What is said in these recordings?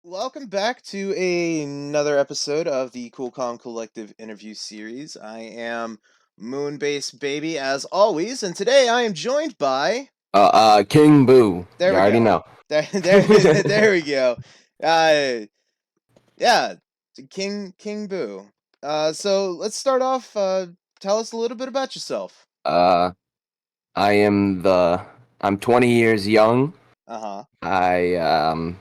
Welcome back to another episode of the Cool Calm Collective interview series. I am Moonbase Baby as always, and today I am joined by. King Boo. There You we already go. know. There we go. Uh, yeah, King Boo. So let's start off. Tell us a little bit about yourself. uh, I'm 20 years young. Uh-huh. I um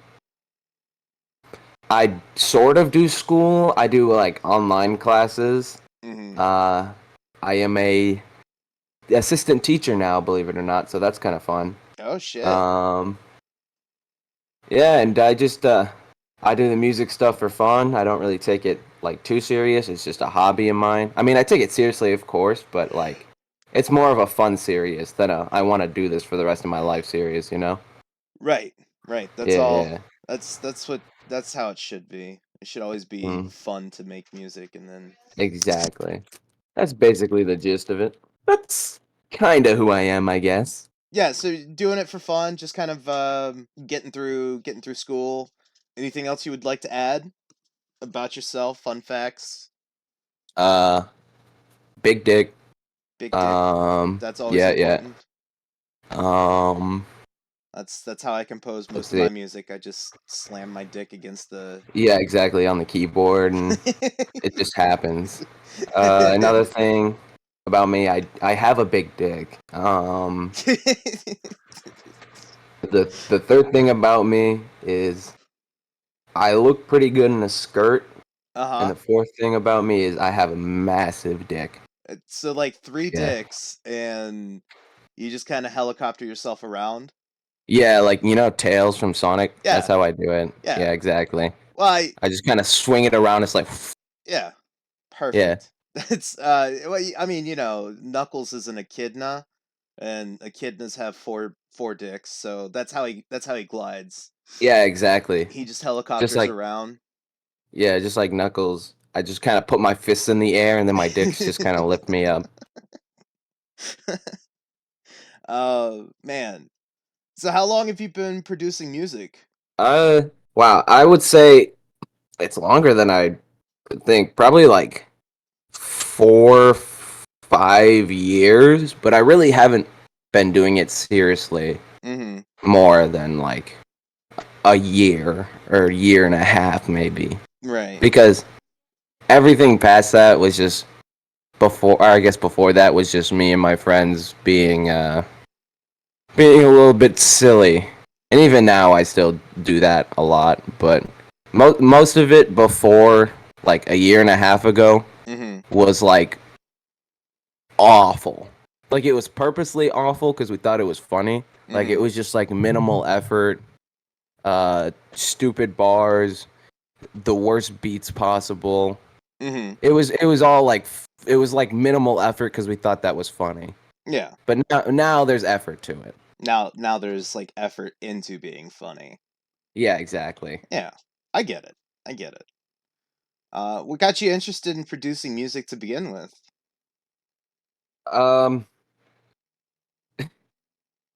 I sort of do school. I do like online classes. Mm-hmm. Uh, I am a assistant teacher now, believe it or not. So that's kind of fun. Oh shit. Um, yeah, and I do the music stuff for fun. I don't really take it like too serious. It's just a hobby of mine. I mean, I take it seriously, of course, but like it's more of a fun serious than a I want to do this for the rest of my life serious, you know? Right. Right. That's Yeah, all. yeah. That's how it should be. It should always be Mm, fun to make music, and then. exactly. That's basically the gist of it. That's kind of who I am, I guess. Yeah, so doing it for fun, just kind of getting through school. Anything else you would like to add about yourself? Fun facts. Uh, big dick. Big dick. That's always Yeah, yeah. important. Um, That's how I compose let's most of see. my music. I just slam my dick against the. Yeah, exactly, on the keyboard, and it just happens. Another thing about me, I have a big dick. The third thing about me is I look pretty good in a skirt, and Uh-huh. the fourth thing about me is I have a massive dick. So like three Yeah. dicks, and you just kind of helicopter yourself around. Yeah, like Tails from Sonic. That's Yeah, how I do it. yeah. Yeah, exactly. Well, I just kind of swing it around. It's like, yeah. yeah, Perfect. That's well, I mean, Knuckles is an echidna, and echidnas have four dicks, so that's how he glides. yeah, exactly. He just Just helicopters like around. yeah, just like Knuckles. I just kind of put my fists in the air, and then my dicks just kind of lift me up. Oh man. So how long have you been producing music? Uh, wow. I would say it's longer than I would think. Probably like 4, 5 years, but I really haven't been doing it seriously Mm-hmm. more than like a year or a year and a half, maybe. Right. Because everything past that was just before, or I guess before that was just me and my friends being a little bit silly. And even now, I still do that a lot. But most of it before, like a year and a half ago, Mm-hmm. was like awful. Like it was purposely awful because we thought it was funny. Like it Mm-hmm. was just like minimal effort, stupid bars, the worst beats possible. Mm-hmm. It was all like it was like minimal effort because we thought that was funny. Yeah. But now there's effort to it. Now there's like effort into being funny. Yeah, exactly. Yeah. I get it. I get it. What got you interested in producing music to begin with? Um,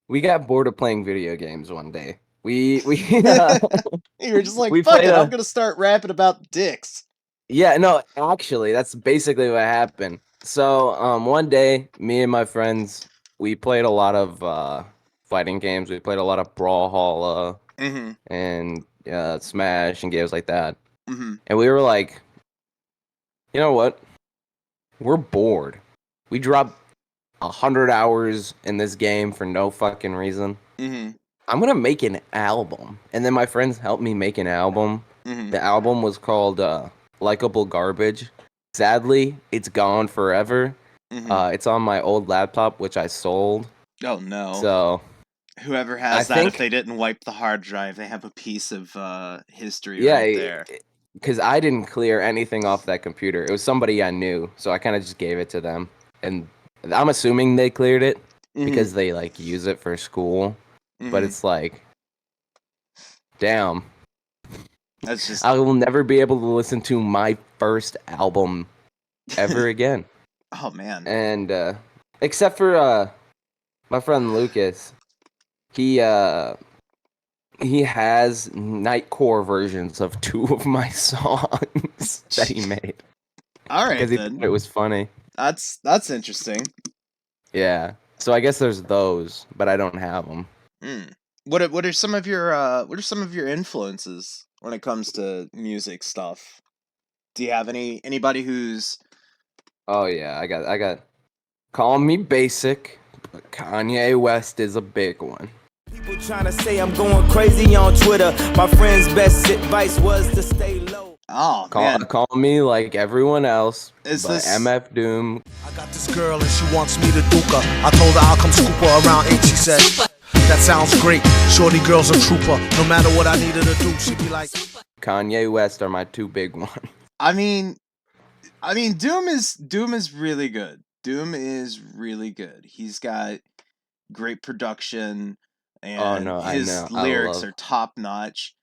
we got bored of playing video games one day. We You were just like, we fuck played it, I'm a gonna start rapping about dicks. yeah, no, actually that's basically what happened. So, one day me and my friends we played a lot of fighting games. We played a lot of Brawlhalla Mm-hmm. and Smash and games like that. Mm-hmm. And we were like, you know what? We're bored. We dropped 100 hours in this game for no fucking reason. Mm-hmm. I'm gonna make an album. And then my friends helped me make an album. Mm-hmm. The album was called Likeable Garbage. Sadly, it's gone forever. Mm-hmm. It's on my old laptop, which I sold. Oh no. So Whoever I has that, if think, they didn't wipe the hard drive, they have a piece of history right yeah, there. because I didn't clear anything off that computer. It was somebody I knew, so I kind of just gave it to them. And I'm assuming they cleared it Mm-hmm. because they like use it for school. But Mm-hmm. it's like, damn. That's just I will never be able to listen to my first album ever again. oh man. And except for my friend Lucas, he he has nightcore versions of two of my songs that he made All right because he thought then. it was funny. That's interesting. Yeah. So I guess there's those, but I don't have them. Mm. What are some of your influences when it comes to music stuff? Do you have anybody who's Oh yeah, I got. Call me basic, but Kanye West is a big one. People trying to say I'm going crazy on Twitter. My friend's best advice was to stay low. Oh Call man, call me like everyone else, is but this MF Doom. I got this girl and she wants me to duke her. I told her I'll come scoop her around 8. She said, that sounds great. Shorty girl's a trooper. No matter what I need her to do, she be like, Kanye West are my two big ones. I mean Doom is really good. Doom is really good. He's got great production Oh and no, I his know. I lyrics love are top notch.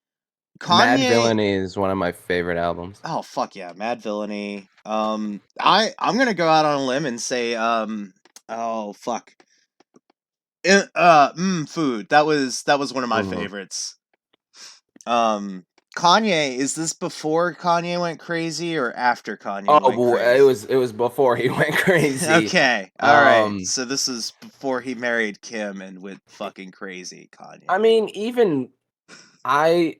Mad Kanye, Villainy is one of my favorite albums. oh fuck yeah, Mad Villainy. I'm gonna go out on a limb and say oh fuck. Food. That was one of my Mhm. favorites. Um Kanye, is this before Kanye went crazy or after Kanye Oh, went well, it crazy? was it was before he went crazy. Okay, all right. Um, So this is before he married Kim and went fucking crazy, I Kanye. mean, even I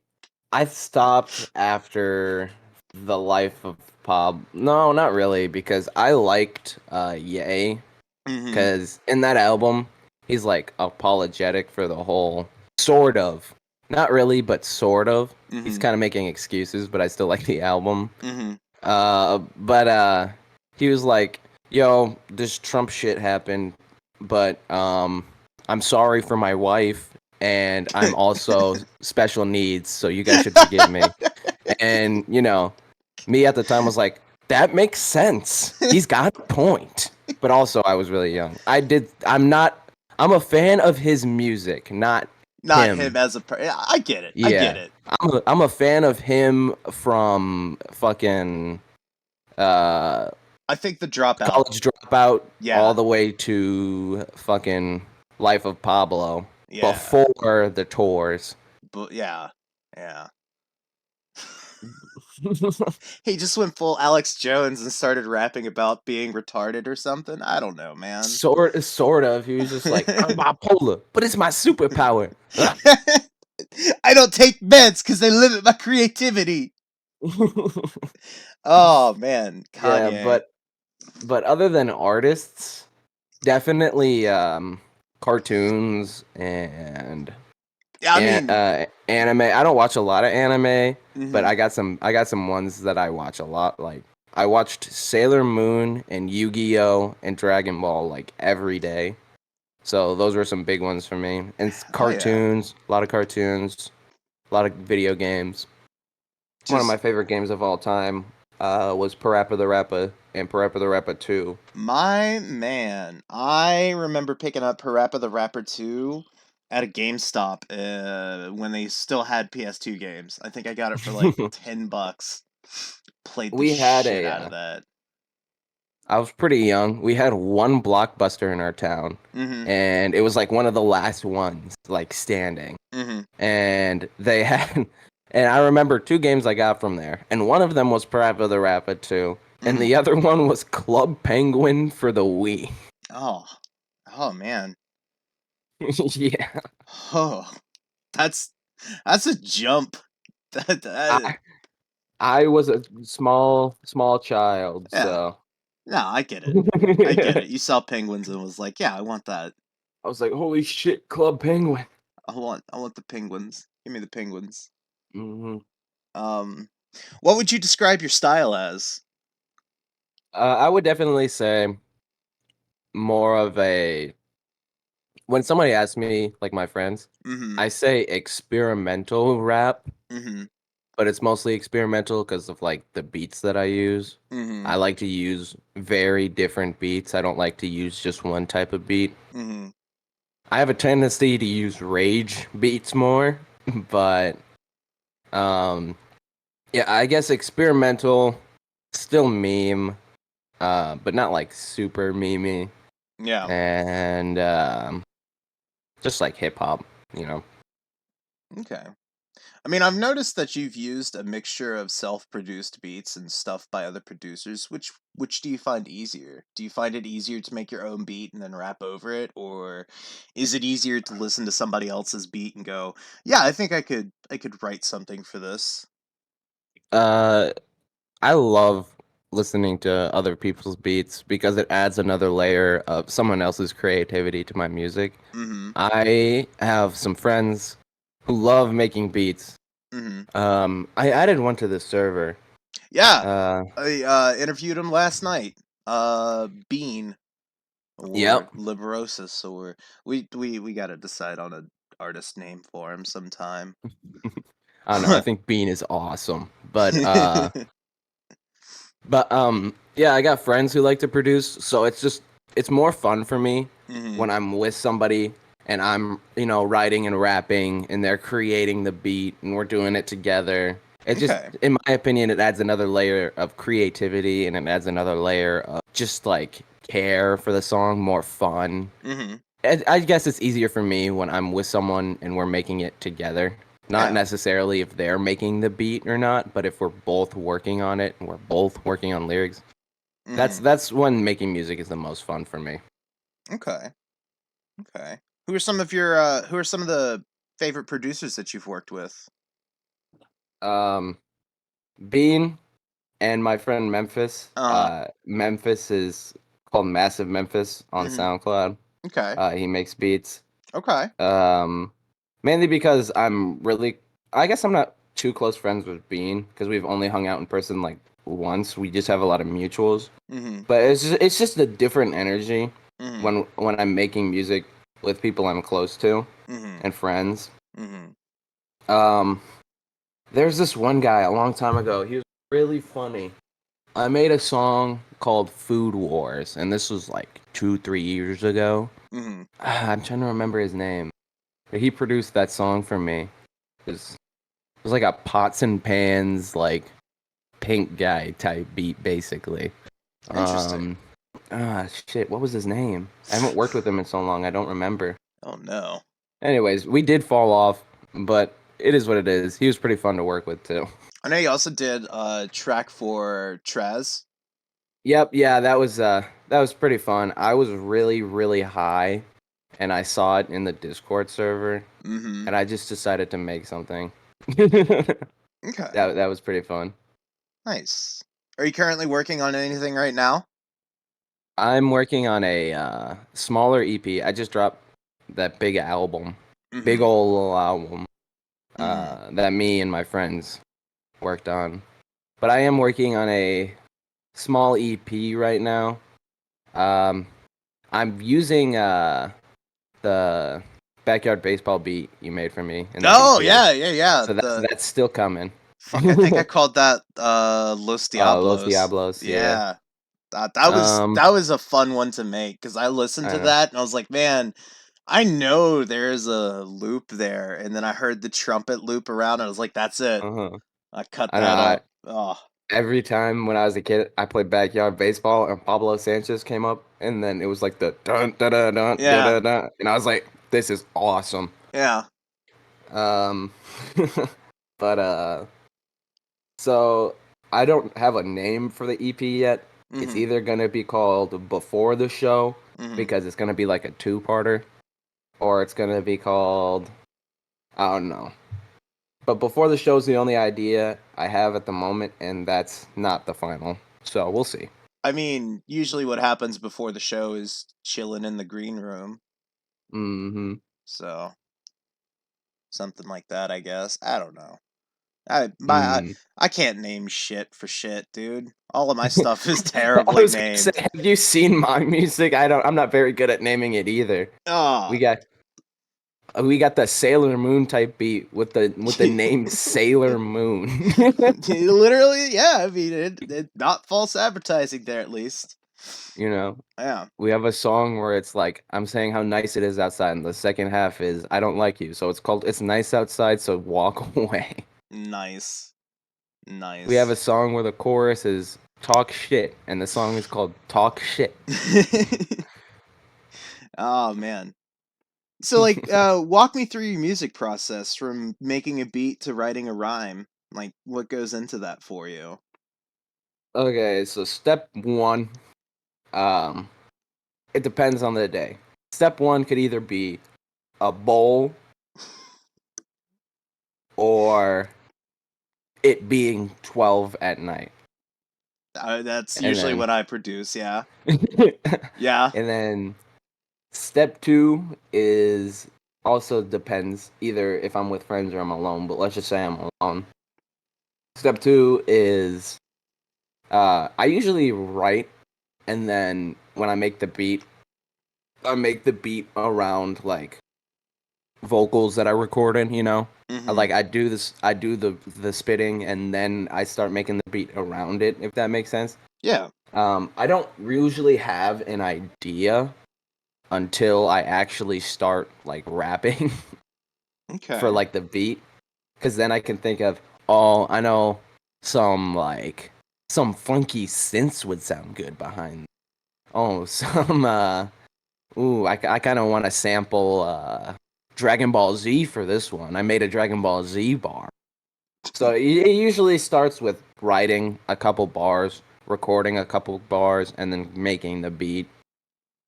I stopped after the life of Pab. No, not really, because I liked Ye, Mhm. because in that album he's like apologetic for the whole sort of, not really, but sort of. He's Mhm. kind of making excuses, but I still like the album. Mhm. But he was like, "Yo, this Trump shit happened, but I'm sorry for my wife, and I'm also special needs, so you guys should forgive me." And me at the time was like, "That makes sense. He's got a point." But also, I was really young. I'm not. I'm a fan of his music, not Not him him. as a I get it. I get Yeah, it. I'm a fan of him from fucking uh I think the dropout. College Dropout all Yeah. the way to fucking Life of Pablo Yeah. before the tours. But yeah. Yeah. He just went full Alex Jones and started rapping about being retarded or something. I don't know, man. Sort of. He was just like, I'm bipolar, but it's my superpower. Ugh. I don't take meds because they limit my creativity. Oh man, Yeah, Kanye. but other than artists, definitely cartoons and Yeah, I mean, anime. I don't watch a lot of anime, but hmm I got some ones that I watch a lot. Like I watched Sailor Moon and Yu-Gi-Oh and Dragon Ball like every day. So those were some big ones for me. And oh yeah, cartoons, a lot of cartoons, a lot of video games. One of my just favorite games of all time was Parappa the Rappa and Parappa the Rappa 2. my man. I remember picking up Parappa the Rapper 2 at a GameStop when they still had PS2 games. I think I got it for like $10. Played the we had shit a out of that. I was pretty young. We had one Blockbuster in our town, Mm-hmm. and it was like one of the last ones, like standing. Mm-hmm. And they had, and I remember two games I got from there, and one of them was Parappa the Rapid 2, and Mm-hmm. the other one was Club Penguin for the Wii. Oh. Oh man. Yeah, Oh. That's that's a jump. That I I was a small child, yeah. so No, I get it. I get I it. You saw penguins and was like, "Yeah, I want that. was like, "Holy shit, Club Penguin!" I want the penguins. Give me the penguins." hmm Um, what would you describe your style as? I would definitely say more of a when somebody asks me, like my friends, Mhm. I say experimental rap, Mhm. but it's mostly experimental because of like the beats that I use. Mhm. I like to use very different beats. I don't like to use just one type of beat. Mhm. I have a tendency to use rage beats more, but um yeah, I guess experimental, still meme, but not like super memey, Yeah. and just like hip hop, you know. Okay. I mean, I've noticed that you've used a mixture of self-produced beats and stuff by other producers. Which do you find easier? Do you find it easier to make your own beat and then rap over it, or is it easier to listen to somebody else's beat and go, "Yeah, I think I could write something for this." Uh, I love listening to other people's beats because it adds another layer of someone else's creativity to my music. Mhm. I have some friends who love making beats. Mhm. I added one to the server. Yeah. Uh, I interviewed him last night. Bean or yep. Liberosis, or we got to decide on an artist name for him sometime. I don't know. I think Bean is awesome, but yeah, I got friends who like to produce, so it's more fun for me Mhm. when I'm with somebody and I'm, writing and rapping and they're creating the beat and we're doing it together. It just, Okay. in my opinion, it adds another layer of creativity and it adds another layer of just like care for the song, more fun. Mhm. I guess it's easier for me when I'm with someone and we're making it together. Not Yeah. necessarily if they're making the beat or not, but if we're both working on it and we're both working on lyrics. That's Mhm. that's when making music is the most fun for me. Okay. Okay. Who are some of the favorite producers that you've worked with? Um, Bean and my friend Memphis. Uh-huh. Memphis is called Massive Memphis on Mhm. SoundCloud. Okay. He makes beats. Okay. Um, Mainly because I guess I'm not too close friends with Bean because we've only hung out in person like once. We just have a lot of mutuals. Mhm. But it's just a different energy Mhm. when I'm making music with people I'm close to Mhm. and friends. Mhm. Um, there's this one guy a long time ago. He was really funny. I made a song called Food Wars, and this was like 2, 3 years ago. Mhm. I'm trying to remember his name. But he produced that song for me. It was like a pots and pans, like pink guy type beat, basically. Interesting. Um, shit, what was his name? I haven't worked with him in so long, I don't remember. Oh no. Anyways, we did fall off, but it is what it is. He was pretty fun to work with too. I know you also did a track for Trez. Yep, yeah, that was pretty fun. I was really, really high, and I saw it in the Discord server, Mhm. and I just decided to make something. that Okay. that was pretty fun. Nice. Are you currently working on anything right now? I'm working on a smaller EP. I just dropped that big album, big Mhm. old album Mhm. that me and my friends worked on. But I am working on a small EP right now. Um, I'm using the backyard baseball beat you made for me in that Oh EP, yeah, yeah, yeah. so that's The that's still coming. fuck, I think I called that Los Los Diablos. Diablos, yeah. Yeah. That was Um, that was a fun one to make because I listened I to know. that and I was like, man, I know there's a loop there. And then I heard the trumpet loop around and I was like, that's it. Uh-huh. I cut I know. that up. Oh, Every time when I was a kid, I played backyard baseball, and Pablo Sanchez came up, and then it was like the dun da da dun da yeah, da da, and I was like, "This is awesome." yeah. Um, but so I don't have a name for the EP yet. It's Mm-hmm. either gonna be called Before the Show Mm-hmm. because it's gonna be like a two-parter, or it's gonna be called I don't know. But Before the Show is the only idea I have at the moment, and that's not the final. So we'll see. I mean, usually what happens before the show is chilling in the green room. Mm-hmm. So something like that, I guess. I don't know. I my I, Mm. I can't name shit for shit, dude. All of my stuff is I terribly was gonna say, named. have you seen my music? I'm not very good at naming it either. We Oh, got we got the Sailor Moon type beat with the name Sailor Moon. literally, yeah. I mean, it not false advertising there at least. You know, Yeah, we have a song where it's like I'm saying how nice it is outside, and the second half is I don't like you. So it's called It's Nice Outside, so walk away. nice, We have nice. a song where the chorus is talk shit, and the song is called Talk Shit. Oh man. So, like, walk me through your music process from making a beat to writing a rhyme. Like, what goes into that for you? Okay, so step one, um, it depends on the day. Step one could either be a bowl or it being 12 at night. That's And usually then what I produce, yeah. and Yeah. then step two is also depends either if I'm with friends or I'm alone, but let's just say I'm alone. Step two is I usually write and then when I make the beat, I make the beat around like vocals that I record in, you know? Mm-hmm. I do the spitting and then I start making the beat around it, if that makes sense. Yeah. I don't usually have an idea until I actually start like rapping for Okay. like the beat, because then I can think of, oh, I know some like some funky synths would sound good behind. Oh, some I kind of want to sample Dragon Ball Z for this one. I made a Dragon Ball Z bar. So it usually starts with writing a couple bars, recording a couple bars, and then making the beat,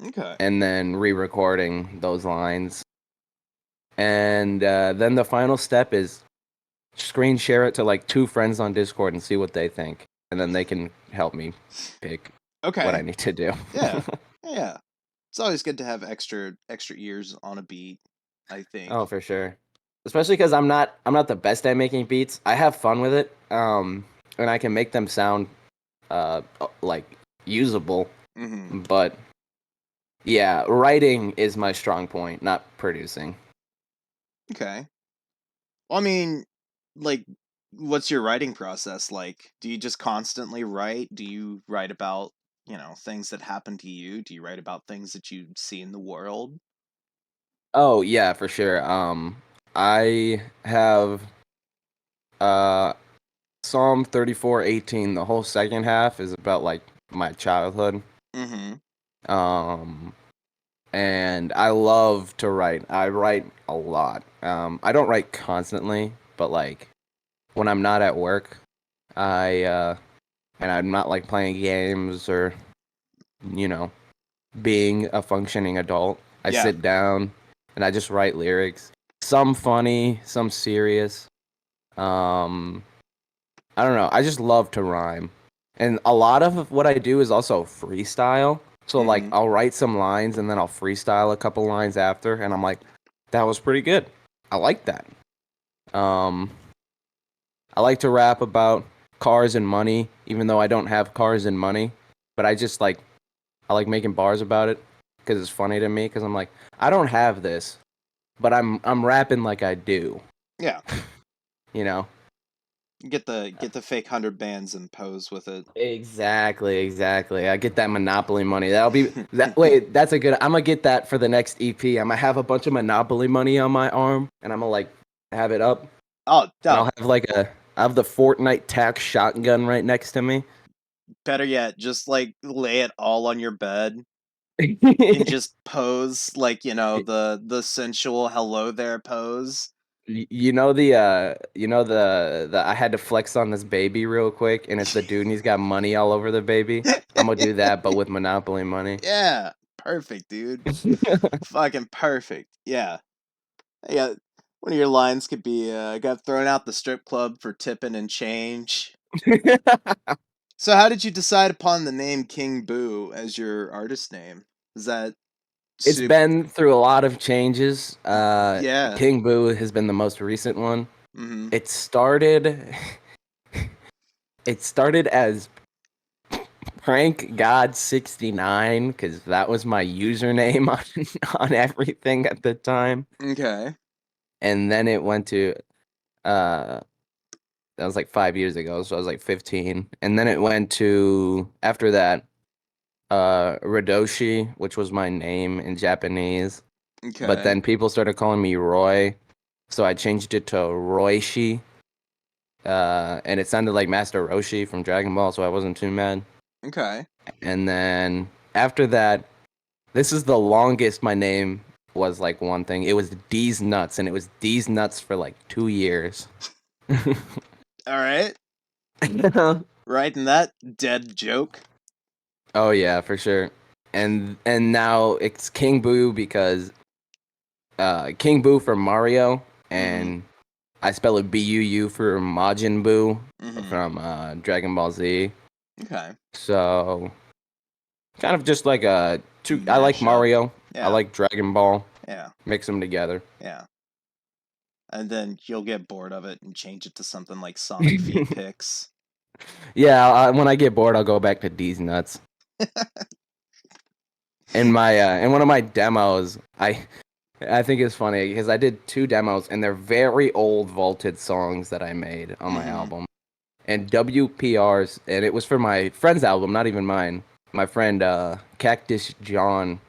Okay. and then re-recording those lines. And then the final step is screen share it to like two friends on Discord and see what they think, and then they can help me pick what I Okay. need to do. Yeah. Yeah. It's always good to have extra ears on a beat, I think. Oh, for sure. Especially because I'm not the best at making beats. I have fun with it, and I can make them sound like usable. Mm-hmm. But yeah, writing is my strong point, not producing. Okay. Well, I mean, like, what's your writing process like? Do you just constantly write? Do you write about, things that happen to you? Do you write about things that you see in the world? Oh yeah, for sure. I have uh Psalm 34:18. The whole second half is about like my childhood. Mm-hmm. Um, and I love to write. I write a lot. I don't write constantly, but like when I'm not at work, I and I'm not like playing games or you know being a functioning adult. I Yeah. sit down and I just write lyrics. Some funny, some serious. Um, I don't know. I just love to rhyme. And a lot of what I do is also freestyle. So like Mm-hmm. I'll write some lines and then I'll freestyle a couple lines after and I'm like, that was pretty good. I like that. Um I like to rap about cars and money, even though I don't have cars and money. But I like making bars about it because it's funny to me because I'm like, I don't have this, but I'm rapping like I do, Yeah. you know? Get the fake 100 bands and pose with it. Exactly. I get that Monopoly money. That'll be that. Wait, that's a good. I'm gonna get that for the next EP. I'm gonna have a bunch of Monopoly money on my arm, and I'm gonna like have it up, Oh, and no. I'll have I have the Fortnite tac shotgun right next to me. Better yet, just like lay it all on your bed and just pose like, the sensual hello there pose. You know the I had to flex on this baby real quick, and it's the dude, and he's got money all over the baby. I'm gonna do that, but with Monopoly money. Yeah. Perfect, dude. Fucking perfect. Yeah. Yeah. One of your lines could be, got thrown out the strip club for tipping and change. So how did you decide upon the name King Boo as your artist name? Is that It's soup? been through a lot of changes. Yeah. King Boo has been the most recent one. Mm-hmm. It started it started as Prank God 69 because that was my username on everything at the time. Okay. And then it went to uh that was like 5 years ago, so I was like 15. And then it went to after that, Radoshi, which was my name in Japanese. But Okay. then people started calling me Roy, so I changed it to Roishi. And it sounded like Master Roshi from Dragon Ball, so I wasn't too mad. Okay. And then after that, this is the longest my name was like one thing. It was D's Nuts, and it was D's Nuts for like 2 years. All right. Right, and that dead joke. Oh yeah, for sure. And now it's King Boo because King Boo for Mario, and I spell it B-U-U for Majin Buu from Dragon Ball Z. Okay. So kind of just like a two. I like Mashup. Mario. Yeah. I like Dragon Ball. Yeah. Mix them together. Yeah. And then you'll get bored of it and change it to something like Sonic Feed Pics. Yeah, when I get bored, I'll go back to D's Nuts. In one of my demos, I think it's funny because I did 2 demos and they're very old vaulted songs that I made on my album. And WPRs, and it was for my friend's album, not even mine. My friend Cactus John.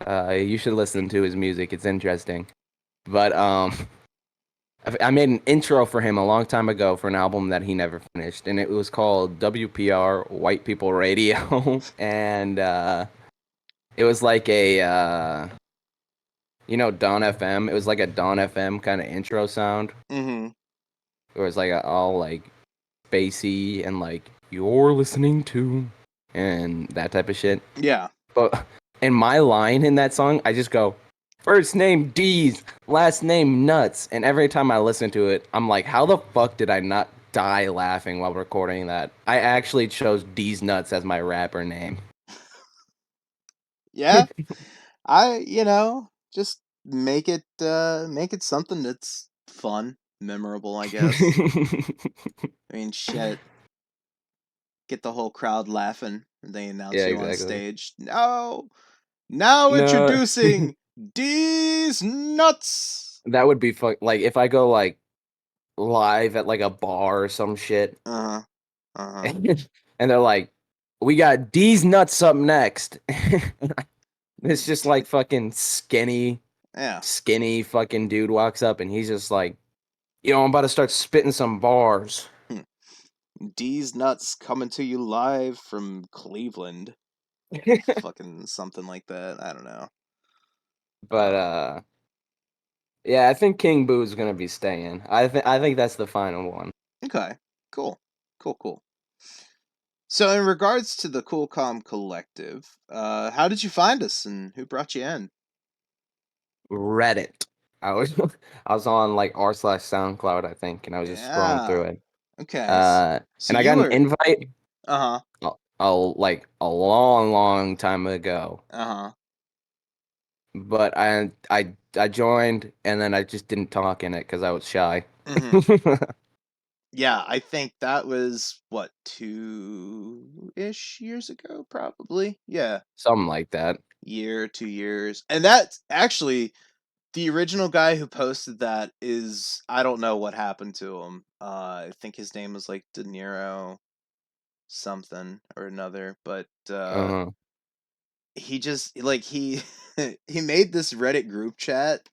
You should listen to his music; it's interesting. But I made an intro for him a long time ago for an album that he never finished, and it was called WPR White People Radio, and it was like a Dawn FM. It was like a Dawn FM kind of intro sound. Mm-hmm. It was like all like spacey and like you're listening to and that type of shit. Yeah. But in my line in that song, I just go, first name D's, last name Nuts. And every time I listen to it, I'm like, how the fuck did I not die laughing while recording that? I actually chose D's Nuts as my rapper name. Yeah. Just make it something that's fun, memorable, I guess. I mean, shit. Get the whole crowd laughing and they announce you on stage. Now introducing D's Nuts. That would be fun. Like if I go like live at like a bar or some shit. And they're like, we got D's Nuts up next. It's just like fucking skinny fucking dude walks up and he's just like, I'm about to start spitting some bars. D's Nuts coming to you live from Cleveland. Fucking something like that. I don't know. But yeah, I think King Boo is gonna be staying. I think that's the final one. Okay. Cool. So in regards to the Cool Calm Collective, how did you find us and who brought you in? Reddit. I was on like r/SoundCloud, I think, and I was just scrolling through it. Okay. So and I got an invite. Like a long time ago. But I joined and then I just didn't talk in it because I was shy. Yeah, I think that was what 2-ish years ago, probably. Yeah, something like that. 2 years, and that's actually the original guy who posted that. I don't know what happened to him. I think his name was like De Niro something or another, but he just like he made this Reddit group chat.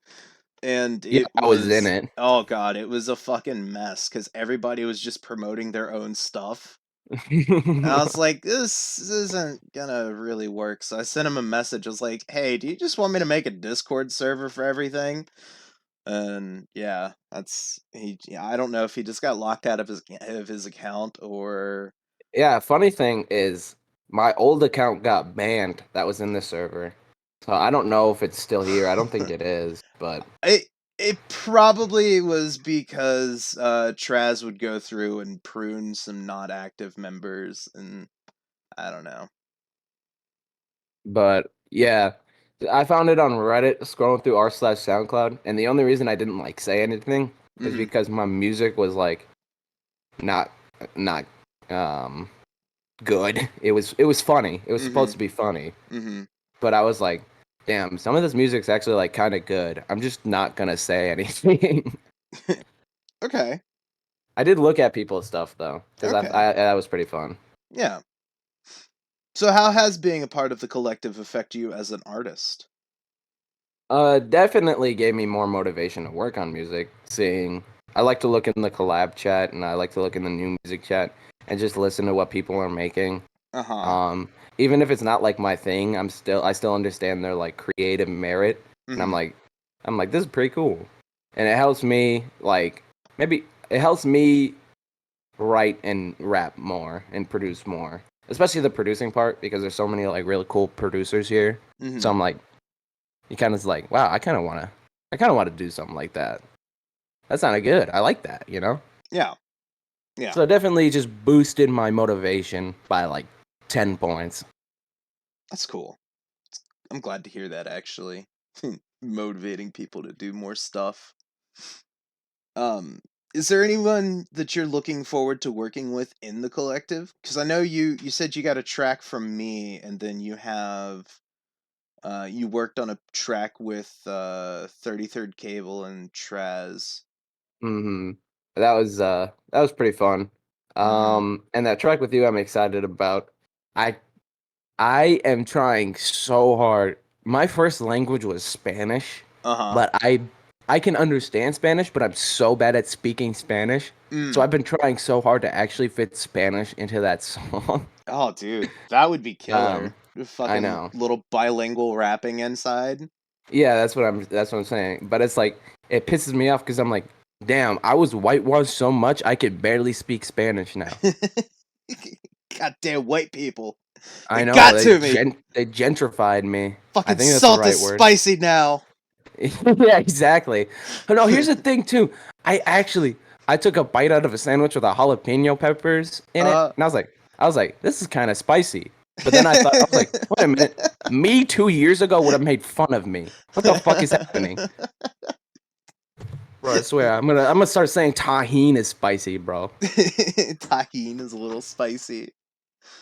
And I was in it. Oh god, it was a fucking mess because everybody was just promoting their own stuff. And I was like, this isn't gonna really work. So I sent him a message. I was like, hey, do you just want me to make a Discord server for everything? And yeah, I don't know if he just got locked out of his account or. Yeah, funny thing is, my old account got banned. That was in the server. So I don't know if it's still here. I don't think it is, but it probably was because Traz would go through and prune some not active members, and I don't know. But yeah, I found it on Reddit scrolling through r/SoundCloud, and the only reason I didn't like say anything is because my music was like not good. It was funny. It was supposed to be funny. But I was like, damn, some of this music's actually like kind of good. I'm just not gonna say anything. Okay. I did look at people's stuff though, because that was pretty fun. Yeah. So how has being a part of the collective affect you as an artist? Definitely gave me more motivation to work on music. I like to look in the collab chat and I like to look in the new music chat and just listen to what people are making. Even if it's not like my thing, I still understand their like creative merit and Mm-hmm. I'm like, this is pretty cool, and it helps me like maybe it helps me write and rap more and produce more, especially the producing part because there's so many like really cool producers here. So Mm-hmm. I'm like, you kind of like, wow, I kind of want to do something like that. That sounded good. I like that, you know. Yeah. Yeah. So it definitely just boosted my motivation by like 10 points. That's cool. I'm glad to hear that, actually. Motivating people to do more stuff. Um, is there anyone that you're looking forward to working with in the collective? Because I know you said you got a track from me, and then you have you worked on a track with 33rd Cable and Traz. hmm that was pretty fun. Mm-hmm. And that track with you, I'm excited about. I I am trying so hard. My first language was Spanish, Uh-huh. but I can understand Spanish, but I'm so bad at speaking Spanish. So Mm. I've been trying so hard to actually fit Spanish into that song. Oh, dude, that would be Um, killer. I Fucking know. little bilingual rapping inside. Yeah, that's what I'm saying. But it's like it pisses me off because I'm like, damn, I was whitewashed so much I could barely speak Spanish now. Goddamn white people. I They know got to me. they gentrified me. I Fucking think that's the salt is right word. spicy now. Yeah, exactly. But no, here's the thing too. I took a bite out of a sandwich with a jalapeno peppers in it, uh and I was like, this is kind of spicy. But then I was like, wait a minute. Me 2 years ago would have made fun of me. What the fuck is happening? Bro, I swear, I'm gonna start saying tahine is spicy, bro. Tahine is a little spicy.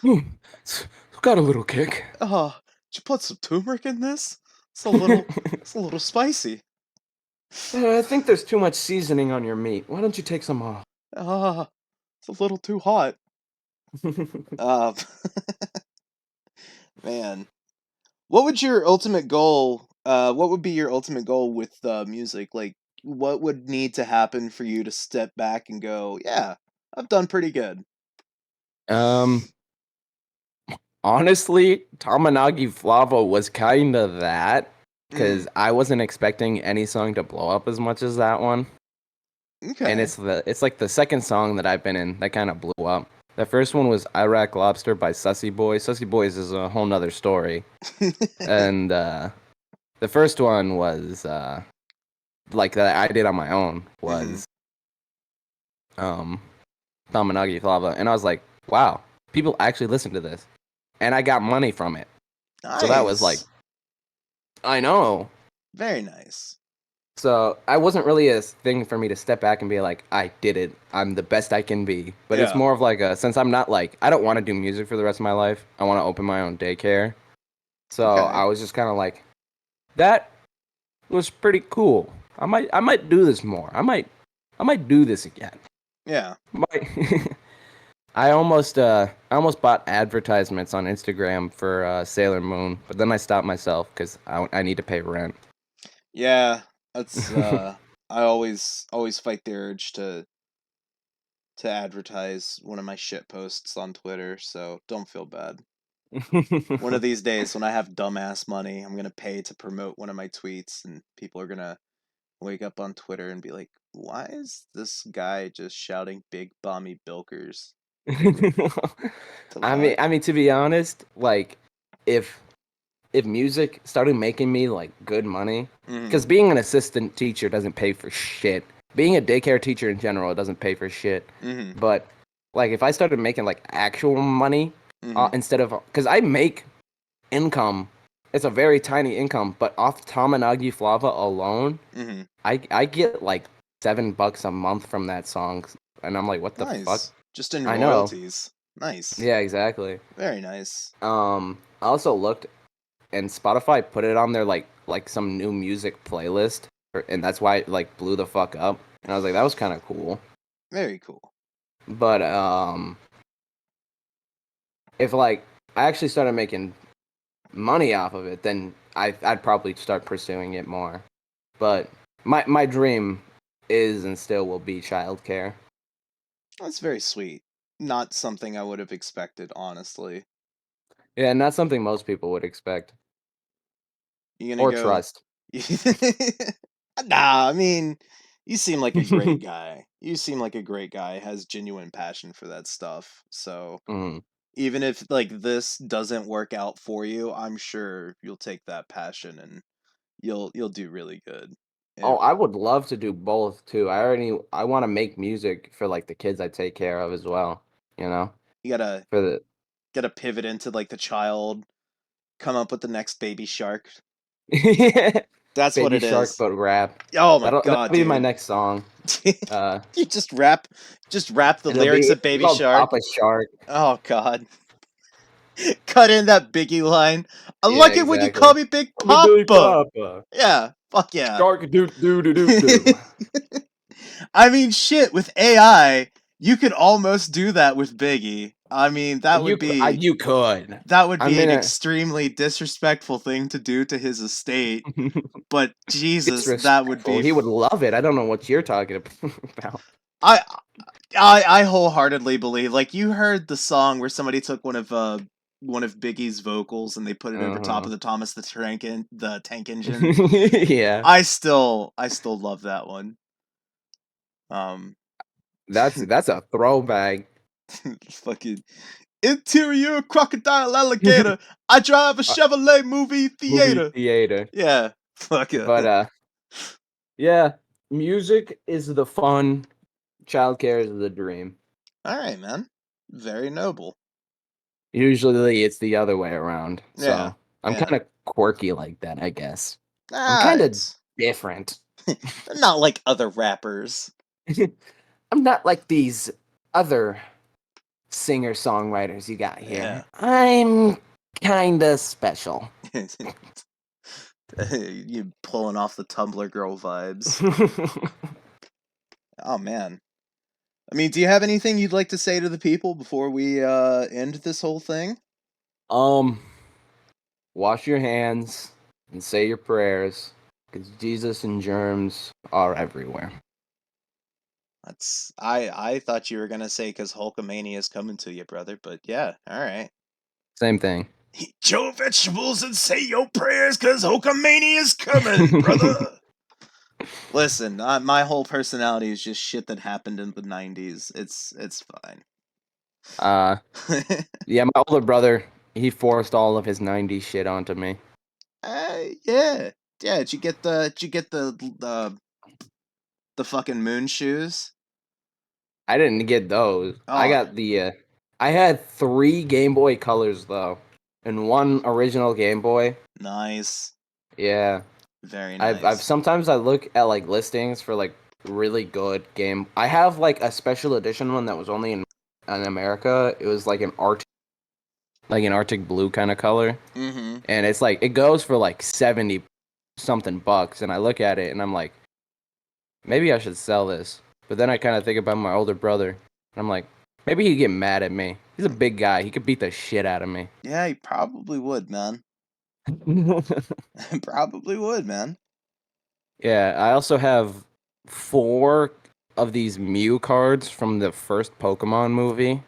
Hmm, it's got a little kick. Did you put some turmeric in this? It's a little spicy. I think there's too much seasoning on your meat. Why don't you take some off? Ah, it's a little too hot. Uh, man, what would your ultimate goal? What would be your ultimate goal with music? Like, what would need to happen for you to step back and go, "Yeah, I've done pretty good." um, Honestly, Tamanagi Flava was kind of that Mm, because I wasn't expecting any song to blow up as much as that one. And okay. it's like the second song that I've been in that kind of blew up. The first one was Iraq Lobster by Sussy Boy. Sussy Boys is a whole nother story. And the first one was like that I did on my own hmm was um Tamanagi Flava, and I was like, wow, people actually listen to this, and I got money from it. So that was like, Nice. I know. Very nice. So I wasn't really a thing for me to step back and be like, I did it. I'm the best I can be. But it's Yeah. more of like a since I'm not like I don't want to do music for the rest of my life. I want to open my own daycare. So Okay. I was just kind of like, that was pretty cool. I might do this more. I might do this again. Yeah. Might. I almost bought advertisements on Instagram for Sailor Moon, but then I stopped myself because I need to pay rent. Yeah. That's I always fight the urge to advertise one of my shit posts on Twitter, so don't feel bad. One of these days when I have dumbass money, I'm gonna pay to promote one of my tweets, and people are gonna wake up on Twitter and be like, "Why is this guy just shouting big bomby bilkers?" The fuck? I mean, to be honest, like, if music started making me like good money, Mm-hmm. because being an assistant teacher doesn't pay for shit. Being a daycare teacher in general doesn't pay for shit. Mm-hmm. But like, if I started making like actual money, Mm-hmm. instead of because I make income, it's a very tiny income, but off Tamanagi Flava alone, Mm-hmm. I get like $7 a month from that song, and I'm like, what the fuck? Nice. Just in I know. royalties. Nice. Yeah, exactly. Very nice. I also looked, and Spotify put it on their like some new music playlist, and that's why it like blew the fuck up. And I was like, that was kind of cool. Very cool. But if like I actually started making money off of it, then I'd probably start pursuing it more. But my dream is and still will be childcare. That's very sweet. Not something I would have expected, honestly. Yeah, not something most people would expect You gonna or go trust. Nah, I mean, you seem like a great guy. You seem like a great guy, has genuine passion for that stuff. So Mm. even if like this doesn't work out for you, I'm sure you'll take that passion and you'll do really good. Oh, It, I would love to do both too. I want to make music for like the kids I take care of as well, you know? you gotta For the gotta pivot into like the child, come up with the next baby shark. That's what Baby it Shark is. but rap. Oh my That'll god, be my dude. next song. Uh You just rap the it'll lyrics be of Baby called Shark. Papa Shark. Oh god. Cut in that Biggie line. I Yeah, like it when you call exactly. me Big I'm a Big Papa. Papa. Yeah, fuck yeah. Shark doo doo doo doo doo. I mean, shit, with AI, you could almost do that with Biggie. I mean, You could. that would I'm be in an a extremely disrespectful thing to do to his estate, but Jesus, that would disrespectful. be He would love it. I don't know what you're talking about. I I wholeheartedly believe. Like you heard the song where somebody took one of Biggie's vocals and they put it over top Uh-huh. of the tank engine. Yeah. I still love that one. Um, That's a throwback. fucking interior crocodile alligator. I drive a Uh, Chevrolet movie movie theater. theater. Yeah, fuck it. But yeah, music is the fun, childcare is the dream. All right, man. Very noble. Usually it's the other way around. Yeah, So I'm yeah. kind of quirky like that, I guess. I'm Ah, kind of it's different. not like other rappers. I'm not like these other singer-songwriters you got Yeah. here. I'm kind of special. You pulling off the Tumblr girl vibes. Oh man. I mean, do you have anything you'd like to say to the people before we end this whole thing? um, Wash your hands and say your prayers, because Jesus and germs are everywhere. I thought you were gonna say because Hulkamania is coming to you, brother. But yeah, all right. Same thing. Eat your vegetables and say your prayers, cause Hulkamania is coming, brother. Listen, my whole personality is just shit that happened in the '90s. It's fine. Uh, yeah, my older brother, he forced all of his '90s shit onto me. Yeah, yeah. Did you get the fucking moon shoes? I didn't get those. I Oh, got I had 3 Game Boy Colors though, and 1 original Game Boy. nice, Yeah, very I've nice. sometimes I look at like listings for like really good game. I have like a special edition one that was only in America. It was like an Arctic blue kind of color, Mm-hmm. and it's like it goes for like 70 something bucks. And I look at it and I'm like, maybe I should sell this. But then I kind of think about my older brother, and I'm like, maybe he'd get mad at me. He's a big guy. He could beat the shit out of me. Yeah, you probably would, man. Probably would, man. Yeah, I also have 4 of these Mew cards from the first Pokemon movie,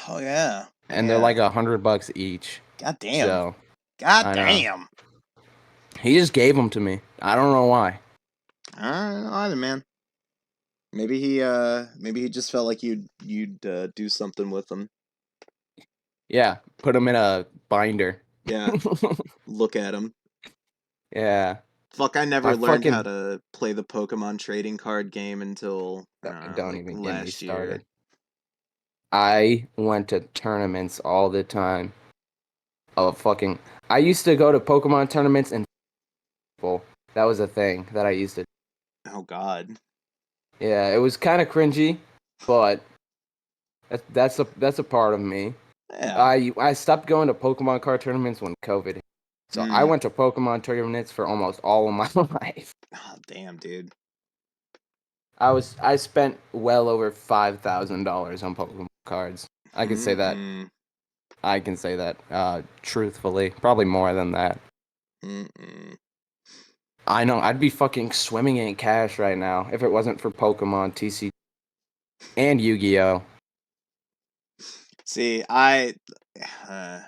Oh yeah, and they're like yeah. $100 each. God damn. So God I know damn. he just gave them to me. I don't know why. I don't know either, man. Maybe he just felt like you'd do something with them. Yeah, put them in a binder. Yeah, look at him. Yeah, Fuck, I my never learned how fucking to play the Pokemon trading card game until don't like even get me last year. started. I went to tournaments all the time. Oh fucking! I used to go to Pokemon tournaments and people. That was a thing that I used to. Oh God. Yeah, it was kind of cringy, but that's a part of me. Yeah. I stopped going to Pokemon card tournaments when COVID hit. So I Mm. went to Pokemon tournaments for almost all of my life. Oh, damn, dude. I spent well over $5,000 on Pokemon cards. I can say that. Mm-mm. I can say that. Truthfully, probably more than that. Mm-mm. I know. I'd be fucking swimming in cash right now if it wasn't for Pokemon, TC, and Yu-Gi-Oh. See, uh,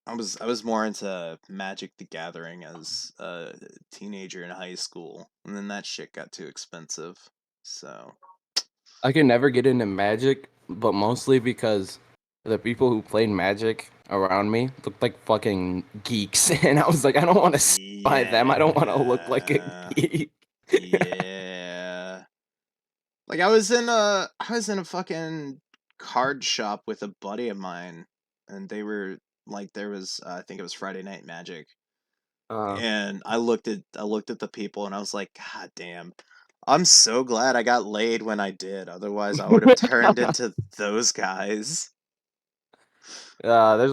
I was more into Magic the Gathering as a teenager in high school, and then that shit got too expensive. So I could never get into Magic, but mostly because the people who played Magic around me looked like fucking geeks, and I was like, I don't want to sit by them. I don't want to look like a yeah, geek. yeah. Like I was in a fucking card shop with a buddy of mine, and they were like there was I think it was Friday Night Magic, Uh, and I looked at the people and I was like, God damn, I'm so glad I got laid when I did. Otherwise, I would have turned into those guys. there's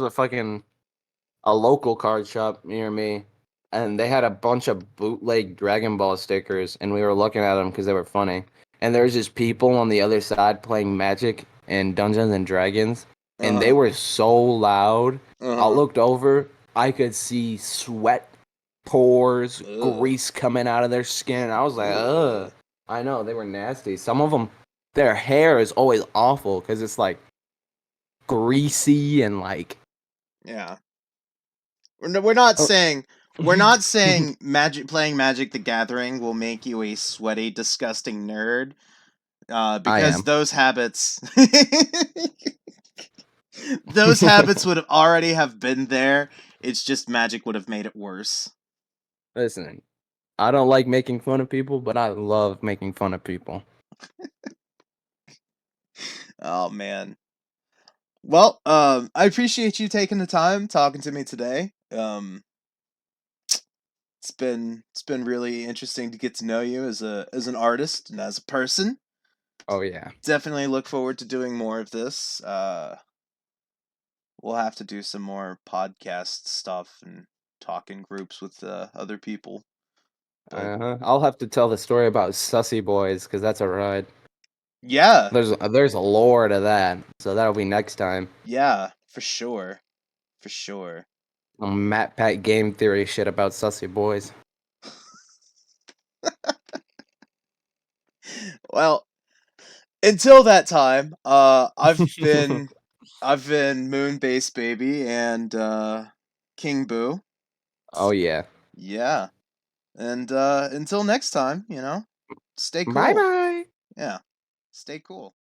a local card shop near me, and they had a bunch of bootleg Dragon Ball stickers, and we were looking at them because they were funny. And there was just people on the other side playing Magic and Dungeons and Dragons, and they Uh were so loud. huh. I Uh looked over, I could see sweat pores, huh. Ugh. grease coming out of their skin, and I was like, ugh. Ugh. I know they were nasty. Some of them, their hair is always awful because it's like greasy and like. Yeah. We're not Oh. saying we're not saying playing Magic the Gathering will make you a sweaty, disgusting nerd. I Because am. those habits those habits would have already have been there. It's just Magic would have made it worse. Listen, I don't like making fun of people, but I love making fun of people. Oh man. Well, I appreciate you taking the time talking to me today. It's been really interesting to get to know you as an artist and as a person. Oh yeah. Definitely look forward to doing more of this. We'll have to do some more podcast stuff and talk in groups with other people. But Uh-huh. I'll have to tell the story about Sussy Boys because that's a ride. yeah, There's a lore to that, so that'll be next time. yeah, for sure, for sure. Some Matt Pat game theory shit about Sussy Boys. Well, until that time, I've been Moonbase Baby and King Boo. Oh yeah. Yeah, and until next time, stay Bye cool. bye. Yeah, stay cool.